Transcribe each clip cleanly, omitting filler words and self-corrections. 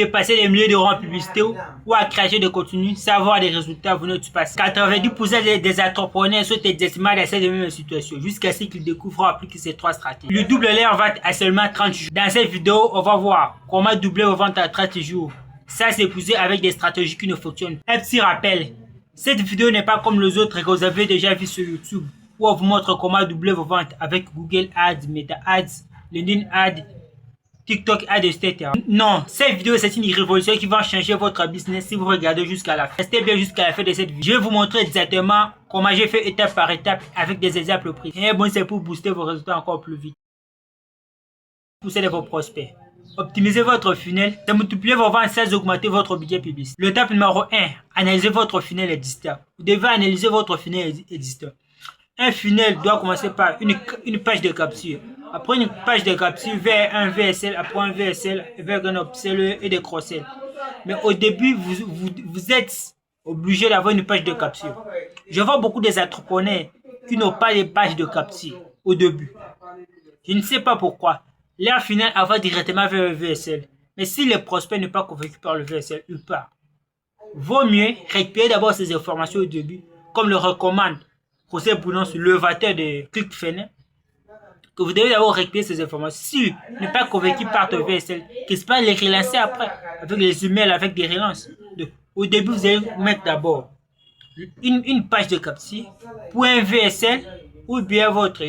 Dépasser les milliers d'euros en publicité ou à créer des contenus, savoir des résultats venant du passé. 90% des entrepreneurs sont exactement dans cette même situation jusqu'à ce qu'ils découvrent appliquer ces 3 stratégies. Le double leur vente à seulement 30 jours. Dans cette vidéo, on va voir comment doubler vos ventes à 30 jours. Ça, c'est poussé avec des stratégies qui ne fonctionnent pas. Un petit rappel, cette vidéo n'est pas comme les autres que vous avez déjà vu sur YouTube où on vous montre comment doubler vos ventes avec Google Ads, Meta Ads, LinkedIn Ads, TikTok Ads, etc. Non, cette vidéo c'est une révolution qui va changer votre business si vous regardez jusqu'à la fin. Restez bien jusqu'à la fin de cette vidéo. Je vais vous montrer exactement comment j'ai fait étape par étape avec des exemples précis. Et bon, c'est pour booster vos résultats encore plus vite. Pousser vos prospects. Optimisez votre funnel, de multiplier vos ventes sans augmenter votre budget publicitaire. L'étape numéro 1, analysez votre funnel existant. Vous devez analyser votre funnel existant. Un funnel doit commencer par une page de capture. Après une page de capture vers un VSL, après un VSL, vers un upsell et des cross-sell. Mais au début, vous êtes obligé d'avoir une page de capture. Je vois beaucoup des entrepreneurs qui n'ont pas de page de capture au début. Je ne sais pas pourquoi. Leur funnel va directement vers un VSL. Mais si le prospect n'est pas convaincu par le VSL, il part. Vaut mieux récupérer d'abord ces informations au début, comme le recommande José Bounons, le levateur de ClickFunnels, que vous devez d'abord récupérer ces informations. Si n'est pas convaincu par ton VSL, qu'est-ce pas les relancer après, avec les emails, avec des relances. Donc, au début, vous allez mettre d'abord une page de capture pour un VSL ou bien votre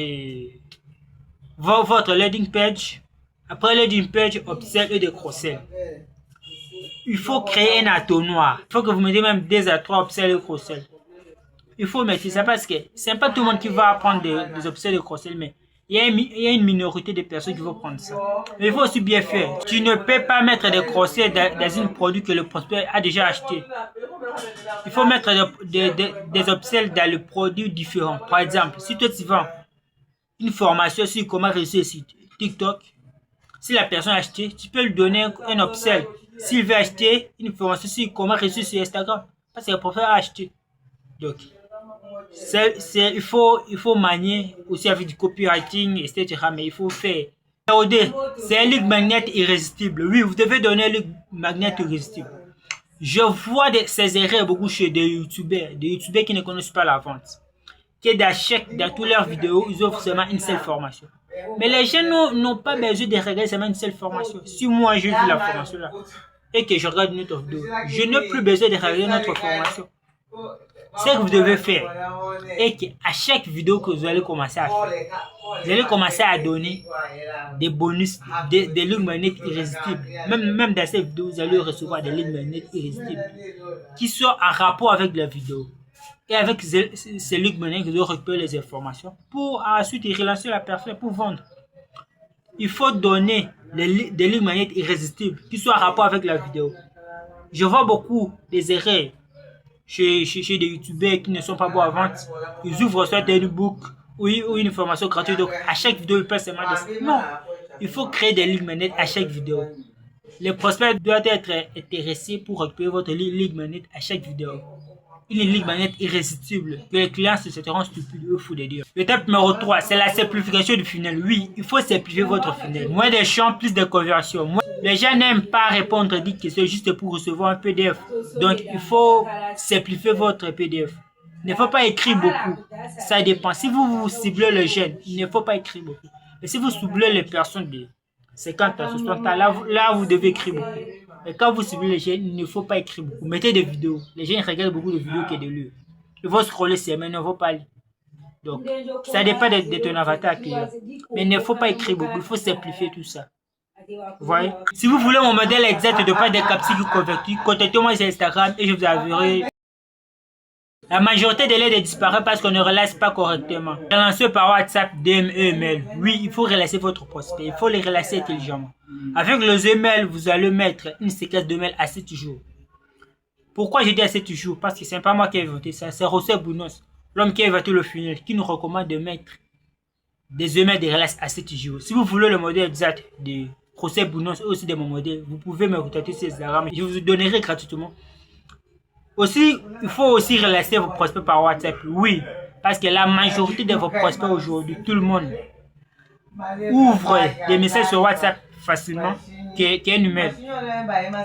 landing page. Après landing page, upsell et des cross-sell. Il faut créer un entonnoir. Il faut que vous mettez même 2 à 3 upsell et cross-sell. Il faut mettre ça parce que c'est pas tout le monde qui va prendre des upsells et cross-sell, mais il y a une minorité de personnes qui vont prendre ça. Mais il faut aussi bien faire. Tu ne peux pas mettre des cross-sell dans un produit que le prospect a déjà acheté. Il faut mettre des upsells dans le produit différent. Par exemple, si toi tu vends une formation sur comment réussir sur TikTok, si la personne a acheté, tu peux lui donner un upsell. S'il veut acheter une formation sur comment réussir sur Instagram, parce qu'il préfère acheter. Donc, il faut manier aussi avec du copywriting, etc. Mais il faut faire. OD, c'est un lead magnet irrésistible. Oui, vous devez donner un lead magnet irrésistible. Je vois ces erreurs beaucoup chez des youtubeurs qui ne connaissent pas la vente. Qui dans toutes leurs vidéos, ils offrent seulement une seule formation. Mais les gens n'ont pas besoin de regarder seulement une seule formation. Si moi j'ai vu la formation là et que je regarde une autre vidéo, je n'ai plus besoin de regarder notre formation. Ce que vous devez faire est qu'à chaque vidéo que vous allez commencer à faire, vous allez commencer à donner des bonus, des leads magnets irrésistibles. Même dans cette vidéo, vous allez recevoir des leads magnets irrésistibles qui sont en rapport avec la vidéo. Et avec ces leads magnets, vous allez récupérer les informations pour ensuite relancer la personne pour vendre. Il faut donner des leads magnets irrésistibles qui sont en rapport avec la vidéo. Je vois beaucoup des erreurs chez des youtubeurs qui ne sont pas bons à vendre. Ils ouvrent soit un e-book ou une formation gratuite. Donc, à chaque vidéo, ils peuvent seulement descendre. Non, il faut créer des lead magnets à chaque vidéo. Les prospects doivent être intéressés pour récupérer votre lead magnet à chaque vidéo. Une lead magnet irrésistible que les clients se sentiront stupides ou fous de dire. L'étape numéro 3, c'est la simplification du funnel. Oui, il faut simplifier votre funnel. Moins de champs, plus de conversions. Les gens n'aiment pas répondre à des questions juste pour recevoir un PDF. Donc, il faut simplifier votre PDF. Il ne faut pas écrire beaucoup. Ça dépend. Si vous ciblez les jeunes, il ne faut pas écrire beaucoup. Mais si vous ciblez les personnes de 50 à 60 ans, là, vous devez écrire beaucoup. Mais quand vous ciblez les jeunes, il ne faut pas écrire beaucoup. Mettez des vidéos. Les jeunes regardent beaucoup de vidéos que de lire. Ils vont scroller ces mais ils ne vont pas lire. Donc, ça dépend de ton avatar client. Mais il ne faut pas écrire beaucoup. Il faut simplifier tout ça. Vous voyez? Si vous voulez mon modèle exact de pas des capsules converties, contactez-moi sur Instagram et je vous enverrai. La majorité des lettres disparaît parce qu'on ne relance pas correctement. Relancez par WhatsApp, DM et email. Oui, il faut relancer votre prospect. Il faut les relancer intelligemment. Avec les emails, vous allez mettre une séquence de mails à 7 jours. Pourquoi j'ai dit à 7 jours? Parce que ce n'est pas moi qui ai inventé ça. C'est José Bounons, l'homme qui a inventé le funnel, qui nous recommande de mettre des emails de relance à 7 jours. Si vous voulez le modèle exact de José Bounons et aussi de mon modèle, vous pouvez me contacter sur Instagram. Je vous donnerai gratuitement. Aussi, il faut aussi relancer vos prospects par WhatsApp. Oui, parce que la majorité de vos prospects aujourd'hui, tout le monde ouvre des messages sur WhatsApp facilement. qui est un email.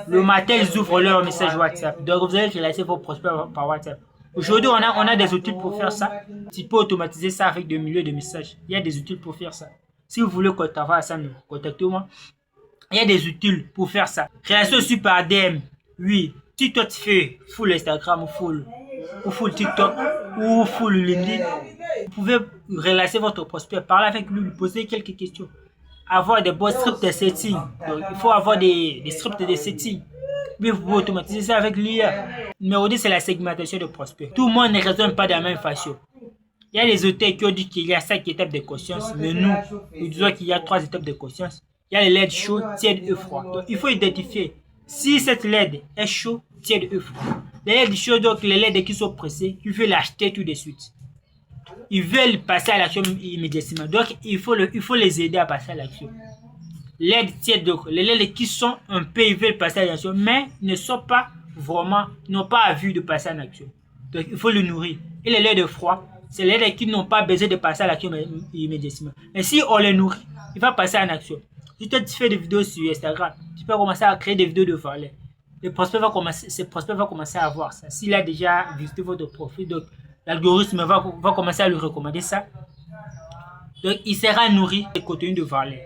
Le matin, ils ouvrent leur message WhatsApp. Donc, vous allez relancer vos prospects par WhatsApp. Aujourd'hui, on a des outils pour faire ça. Tu peux automatiser ça avec des milliers de messages. Il y a des outils pour faire ça. Si vous voulez contacter ça, contactez-moi. Il y a des outils pour faire ça. Relation aussi par DM. Oui. Si toi tu fais full Instagram ou full TikTok ou full LinkedIn, vous pouvez relancer votre prospect, parler avec lui, lui poser quelques questions. Avoir des bons scripts de setting. Donc, il faut avoir des scripts de setting. Puis vous pouvez automatiser ça avec l'IA. Numéro 2, c'est la segmentation de prospects. Tout le monde ne raisonne pas de la même façon. Il y a des auteurs qui ont dit qu'il y a 5 étapes de conscience, mais nous disons qu'il y a 3 étapes de conscience. Il y a les LED chaud, tiède et froid. Donc, il faut identifier si cette LED est chaud, tiède et froid. Les LED chauds, donc les LED qui sont pressés, ils veulent l'acheter tout de suite. Ils veulent passer à l'action immédiatement. Donc, il faut les aider à passer à l'action. LED tiède, donc les LED qui sont un peu, ils veulent passer à l'action, mais ne sont pas vraiment, n'ont pas envie de passer en action. Donc, il faut le nourrir. Et les LED froids, c'est les LED qui n'ont pas besoin de passer à l'action immédiatement. Mais si on les nourrit, il va passer en action. Si toi tu fais des vidéos sur Instagram, tu peux commencer à créer des vidéos de valeur. Ces prospects vont commencer à voir ça. S'il a déjà visité votre profil, donc l'algorithme va commencer à lui recommander ça. Donc il sera nourri de contenu de valeur.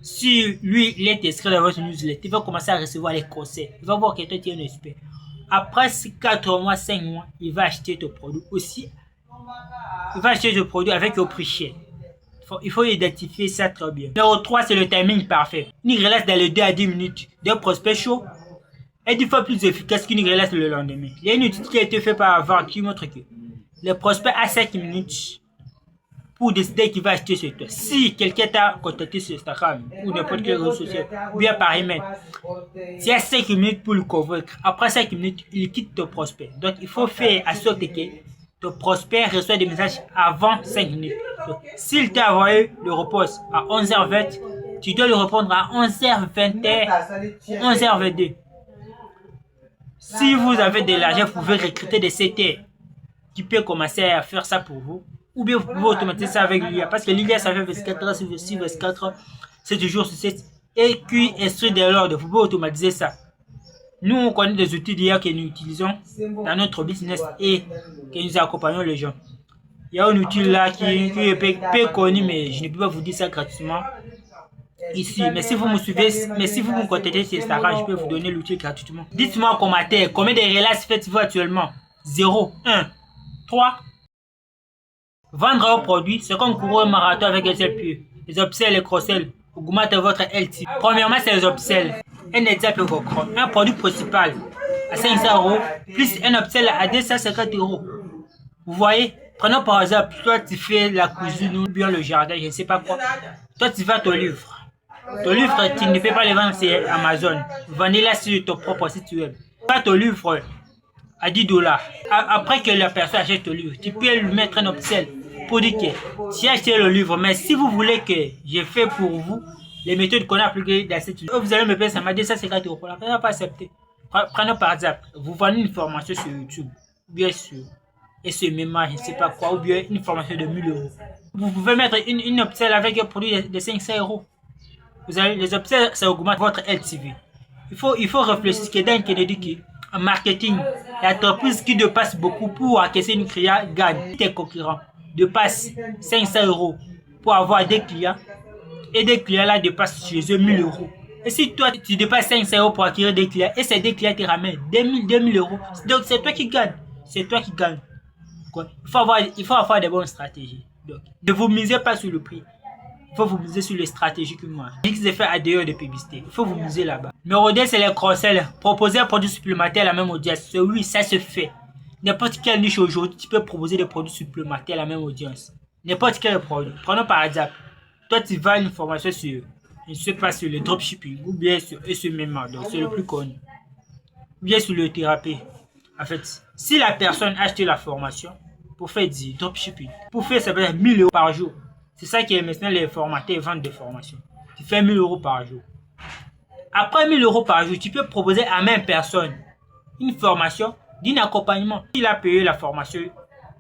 Si lui, il est inscrit dans votre newsletter, il va commencer à recevoir les conseils. Il va voir que toi tu es un expert. Après 4 mois, 5 mois, il va acheter ton produit aussi. Il va acheter ton produit avec un prix cher. Il faut identifier ça très bien. Numéro 3, c'est le timing parfait. Une relance dans les 2 à 10 minutes d'un prospect chaud est 10 fois plus efficace qu'une relance le lendemain. Il y a une étude qui a été faite par avant qui montre que les prospects à 5 minutes pour décider qu'il va acheter sur toi. Si quelqu'un t'a contacté sur Instagram ou n'importe quel réseau social, ou bien par email, tu as 5 minutes pour le convaincre. Après 5 minutes, il quitte ton prospect. Donc, il faut faire en sorte que ton prospect reçoit des messages avant 5 minutes. S'il t'a envoyé le repost à 11h20, tu dois le répondre à 11h20 ou 11h22. Si vous avez de l'argent, vous pouvez recruter des CT qui peuvent commencer à faire ça pour vous. Ou bien vous pouvez automatiser ça avec l'IA. Parce que l'IA, ça fait 24 heures sur 24 heures, 7 jours sur 7. Et qui instruit de l'ordre. Vous pouvez automatiser ça. Nous, on connaît des outils d'IA que nous utilisons dans notre business et que nous accompagnons les gens. Il y a un outil là qui est peu connu, mais je ne peux pas vous dire ça gratuitement ici. Mais si vous me suivez, si vous me contactez sur Instagram, je peux vous donner l'outil gratuitement. Dites-moi en commentaire combien de relances faites-vous actuellement? 0, 1, 3. Vendre un produit, c'est comme courir un marathon avec un seul pied. Les upsells et cross-sells augmentent votre LT. Premièrement, c'est les upsells. Un exemple concret. Un produit principal à 500 € plus un upsell à 250 €. Vous voyez? Prenons par exemple, toi tu fais la cuisine ou bien le jardin, je ne sais pas quoi. Toi tu vas ton livre. Ton livre, tu ne peux pas le vendre sur Amazon. Vendez-la sur ton propre site web. Pas ton livre à 10 $. Après que la personne achète ton livre, tu peux lui mettre un upsell pour dire que tu as acheté le livre, mais si vous voulez que je fais pour vous les méthodes qu'on a appliquées dans cette vidéo, vous allez me payer, ça m'a dit ça c'est 4 €. La personne n'a pas accepté. Prenons par exemple, vous vendez une formation sur YouTube, bien sûr, et ce même je ne sais pas quoi, ou bien une formation de 1000 €. Vous pouvez mettre une upsell avec un produit de 500 €. Vous avez les upsells, ça augmente votre LTV. Il faut réfléchir que Dan Kennedy dit en marketing, l'entreprise qui dépasse beaucoup pour encaisser une client gagne. Tes concurrents dépassent 500 € pour avoir des clients et des clients là dépassent chez eux 1000 €. Et si toi tu dépasses 500 € pour acquérir des clients et ces des clients te ramènent 2000 €, donc c'est toi qui gagne. C'est toi qui gagne. Quoi? Il faut avoir des bonnes stratégies. Donc, ne vous misez pas sur le prix. Il faut vous miser sur les stratégies que moi. X effets ADE de publicité. Il faut vous miser là-bas. Numéro 2, c'est les cross-sell. Proposer un produit supplémentaire à la même audience. Oui, ça se fait. N'importe quelle niche aujourd'hui, tu peux proposer des produits supplémentaires à la même audience. N'importe quel produit. Prenons par exemple, toi tu vends une formation sur, je ne sais pas, sur le dropshipping ou bien sur SMMA, donc c'est le plus connu. Ou bien sur le thérapie. En fait, si la personne achète la formation pour faire du dropshipping, pour faire ça peut être 1000 € par jour. C'est ça qui est maintenant les formateurs vendent des formations. Tu fais 1000 € par jour. Après 1000 € par jour, tu peux proposer à la même personne une formation d'un accompagnement. Il a payé la formation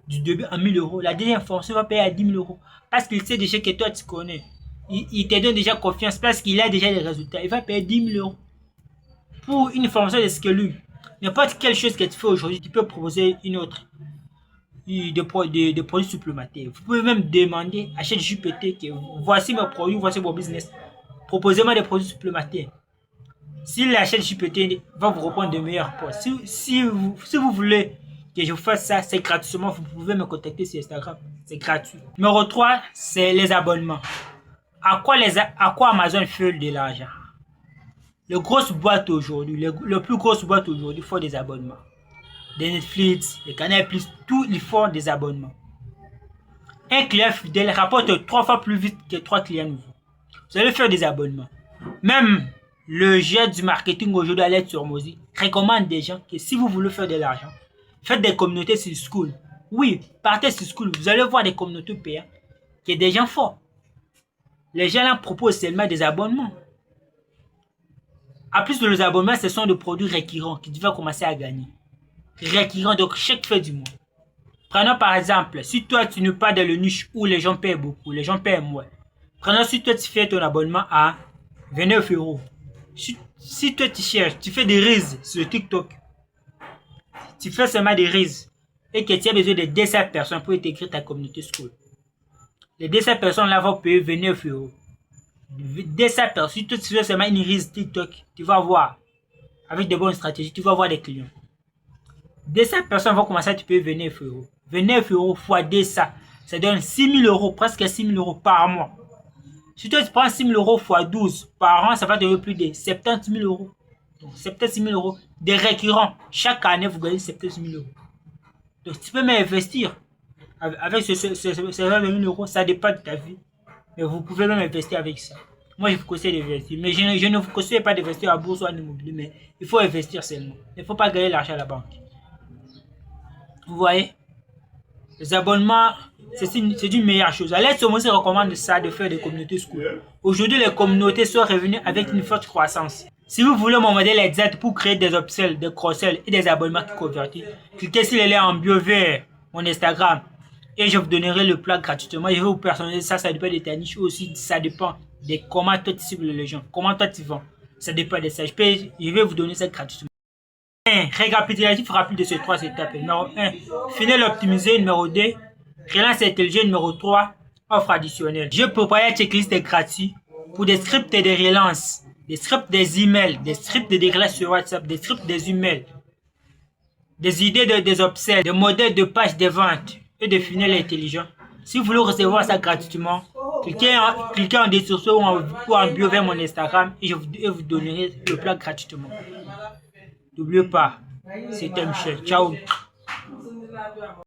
du début à 1000 €. La deuxième formation va payer à 10 000 €. Parce qu'il sait déjà que toi tu connais. il te donne déjà confiance parce qu'il a déjà les résultats. Il va payer 10 000 euros pour une formation de ce que lui. N'importe quelle chose que tu fais aujourd'hui, tu peux proposer une autre. Des produits supplémentaires. Vous pouvez même demander à ChatGPT que voici mes produits, voici mon business. Proposez-moi des produits supplémentaires. Si la ChatGPT va vous répondre de meilleurs points. Si vous voulez que je fasse ça, c'est gratuitement. Vous pouvez me contacter sur Instagram. C'est gratuit. Numéro 3, c'est les abonnements. À quoi Amazon fait de l'argent? Les grosses boîtes aujourd'hui, les plus grosses boîtes aujourd'hui font des abonnements. Des Netflix, des Canal+, tout, ils font des abonnements. Un client fidèle rapporte 3 fois plus vite que 3 clients nouveaux. Vous allez faire des abonnements. Même le jet du marketing aujourd'hui à l'aide sur Mozi recommande des gens que si vous voulez faire de l'argent, faites des communautés sur School. Oui, partez sur School, vous allez voir des communautés payantes qui sont des gens forts. Les gens là proposent seulement des abonnements. En plus de les abonnements, ce sont des produits récurrents que tu vas commencer à gagner. Récurrents, donc chaque fin du mois. Prenons par exemple, si toi tu n'es pas dans le niche où les gens paient beaucoup, les gens paient moins. Prenons si toi tu fais ton abonnement à 29 euros. Si toi tu cherches, tu fais des reels sur TikTok. Tu fais seulement des reels et que tu as besoin de 200 personnes pour intégrer ta communauté School. Les 200 personnes là vont payer 29 euros. 200 personnes, si toi tu fais seulement une reel TikTok, tu vas voir, avec de bonnes stratégies, tu vas avoir des clients. 200 personnes vont commencer à te payer 29 euros. 29 euros fois 200, ça donne 6 000 euros, presque 6 000 euros par mois. Si toi tu prends 6 000 euros fois 12 par an, ça va te donner plus de 70 000 euros. Donc 76 000 euros de récurrents. Chaque année, vous gagnez 76 000 euros. Donc tu peux m'investir. Avec ces 20 000 euros, ça dépend de ta vie. Mais vous pouvez même investir avec ça. Moi, je vous conseille d'investir. Mais je ne vous conseille pas d'investir à bourse ou en immobilier. Mais il faut investir seulement. Il ne faut pas gagner l'argent à la banque. Vous voyez? Les abonnements, c'est une meilleure chose. À l'aide, Mozi recommande ça de faire des communautés School. Aujourd'hui, les communautés sont revenues avec une forte croissance. Si vous voulez mon modèle exact pour créer des upsells, des cross-sells et des abonnements qui convertissent, cliquez sur le lien en bio vers mon Instagram et je vous donnerai le plan gratuitement. Je vais vous personnaliser ça, ça dépend de ta niche aussi, ça dépend de comment toi tu cibles les gens, comment toi tu vends. Ça dépend de ça. Je vais vous donner ça gratuitement. Récapitulatif rapide de ces 3 étapes. Numéro 1, funnel optimisé. Numéro 2, relance intelligente. Numéro 3, offre additionnelle. Je prépare un checklist gratuit pour des scripts et des relances, des scripts des emails, des scripts de déclaration sur WhatsApp, des scripts des emails, des idées des upsells, des modèles de pages de vente et des funnels intelligents. Si vous voulez recevoir ça gratuitement, cliquez en description ou en bio vers mon Instagram et je vous donnerai le plan gratuitement. N'oubliez pas, c'était Michel. Ciao.